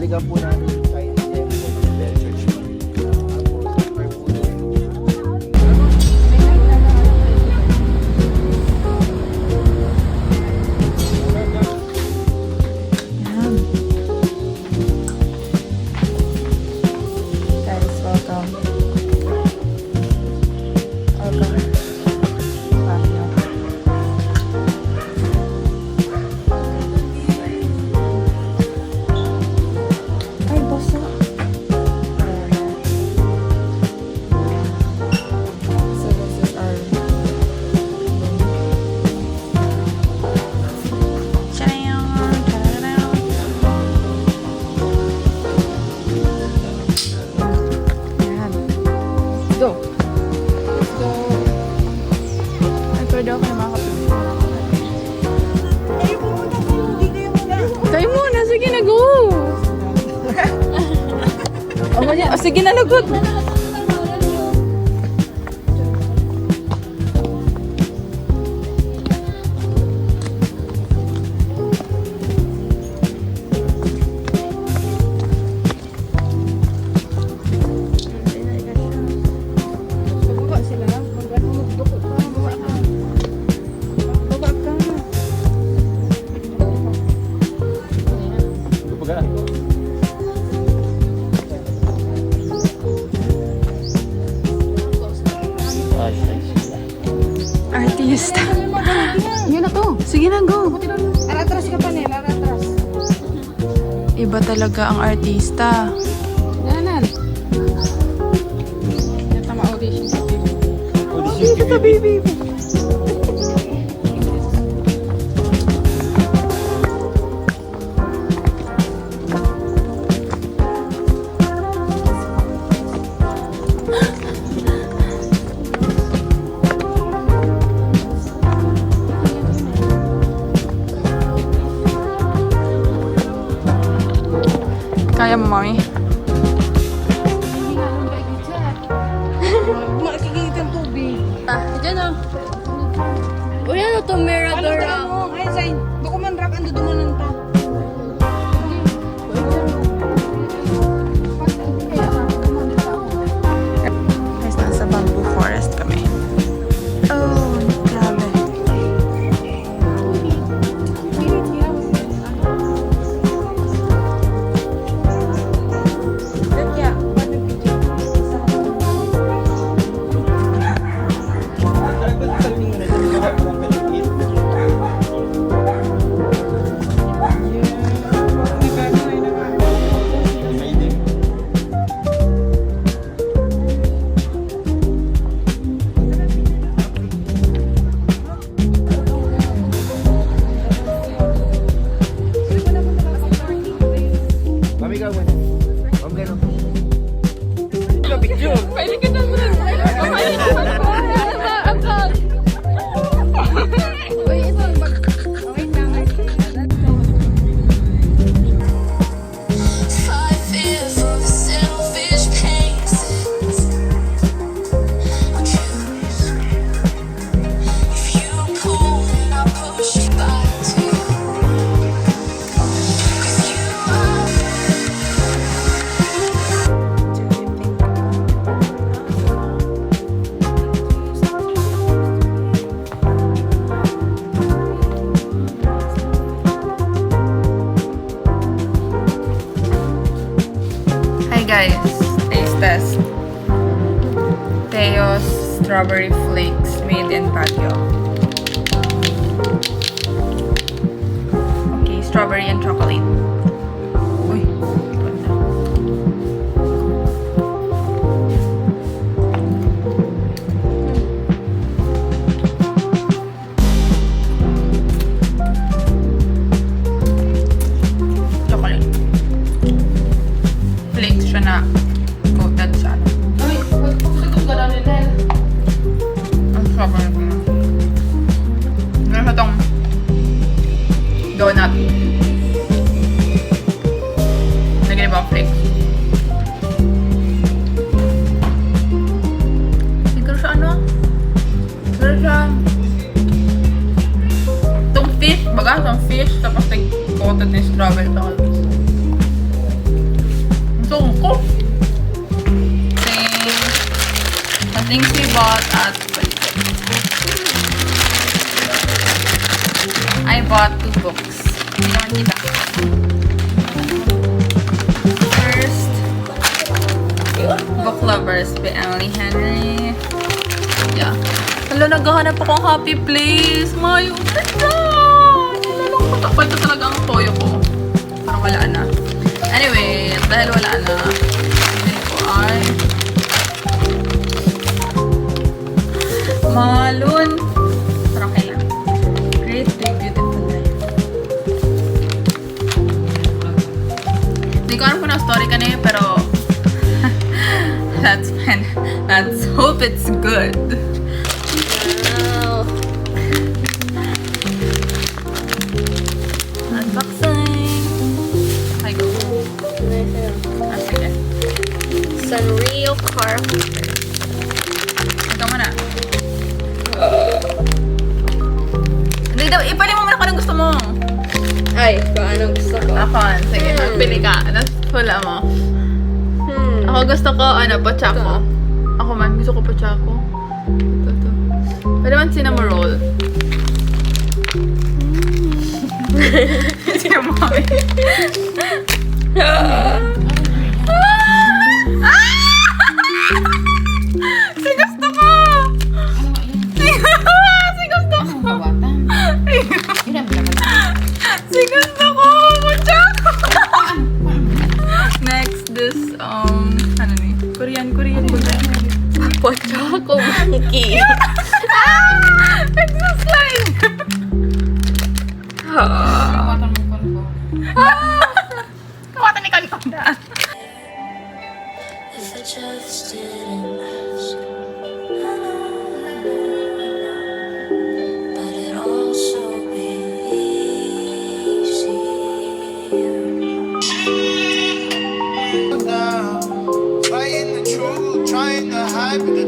Balikan po natin kahit Bell Church. Tapos, prayer po natin. Yan. Guys, welcome. Welcome. Patio. Ay, basa. So this is our room. Yan. Go. Let's go. Ay, pwede ako na makapagod. Kayo muna. Sige na, go. Oh, sige na, lagot. Bababa sila. Bababa ka. Kupaga. Artista. Yun na to. Sige na, go. Aratras ka pa nila, aratras. Iba talaga ang artista. Yanan. Yan tama audition sa TV. Dito ka, baby. Kaya mo, mami? Makikita ang tubig. Diyan o. Uy, ano to? Mirador Ano ang... mo? Ay, Zain. Bako man rak ando dumanan ta. Guys, nasa bamboo forest kami. Oh, grabe. Mami ka muna. Ma'am, gano'n. Picture. Pwede ka na mo. Uy, ito ang bag... Okay na, Hi guys, taste test. Teo's strawberry flakes made in patio. Okay, strawberry and chocolate. Uy, ganda. Chocolate. Flakes siya na coated sa ano. Uy, pagpagsagot ka na nila. Ang strawberry ko na. Meron sa tong donut. Lagyan ba ang flakes? Siguro siya ano? Siguro siya tong fish, baga? Tong fish, tapos nag-coated ng strawberry chocolate. bought 2 books. Hindi naman kita. First, Book Lovers by Emily Henry. Yeah. Hala, naghahanap akong happy place. Mayo. Nilalong ko. Ito talaga ang toyo ko. Parang wala na. Anyway, dahil wala na, hindi ko ay Malun. Pero okay lang. Great Big Beautiful Life. Hindi ko alam kung na-story ka na yun, pero that's fine. Let's hope it's good. Wow. Unboxing. Okay, go. Ah, sige. Sanrio car holder. Ikaw muna. Hindi daw, ipali mo muna kung anong gusto mo. Ay, kung anong gusto ko. Ako, sige, pili ka. Tapos hula mo. Ako gusto ko, pochako. Ako man, gusto ko pochako. Ito. Pwede man cinnamon roll. Cinnamon mommy. Si gusto ko! Si gusto ko! Bawatan. Yun ang pinaka. Si gusto ko! Pochako! Next, this, ano ni? Korean. Pochako monkey. Nagsaslide! Bawatan mo ko ko. Kawatan ni Konda. If I just didn't ask, but it also be easy. Fighting the truth, trying to hide the